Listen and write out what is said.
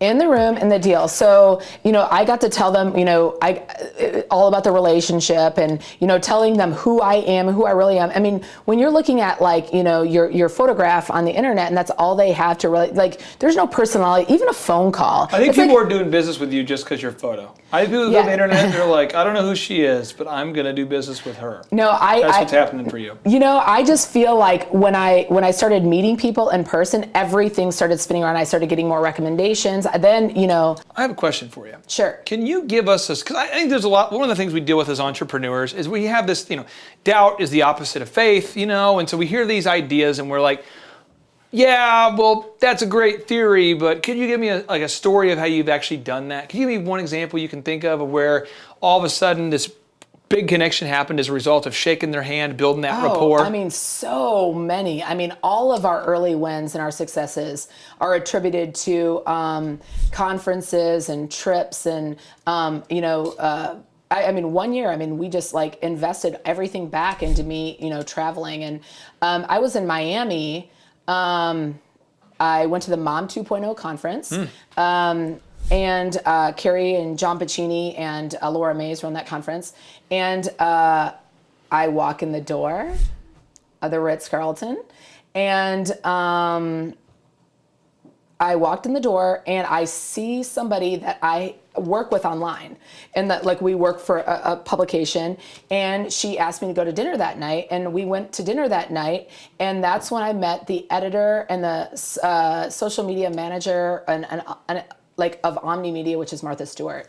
in the room in the deal. So, I got to tell them, all about the relationship and, telling them who I am and who I really am. I mean, when you're looking at your photograph on the internet and that's all they have to really, there's no personality, even a phone call. I think people are doing business with you just because your photo. I think people who go to the internet and they're like, I don't know who she is, but I'm going to do business with her. No, that's what's happening for you. I just feel like when I started meeting people in person, everything started spinning around. I started getting more recommendations. Then, I have a question for you. Sure. Can you give us this? Because I think there's one of the things we deal with as entrepreneurs is we have this, doubt is the opposite of faith, and so we hear these ideas and we're like, yeah, well, that's a great theory, but could you give me a story of how you've actually done that? Can you give me one example you can think of where all of a sudden this big connection happened as a result of shaking their hand, building that rapport? I mean, so many. I mean, all of our early wins and our successes are attributed to conferences and trips and, I mean, 1 year, we just invested everything back into me, traveling. And I was in Miami. I went to the Mom 2.0 conference. And Carrie and John Pacini and Laura Mays were on that conference. And I walk in the door of the Ritz-Carlton. And I walked in the door and I see somebody that I work with online. And that we work for a publication. And she asked me to go to dinner that night. And we went to dinner that night. And that's when I met the editor and the social media manager and of Omni Media, which is Martha Stewart.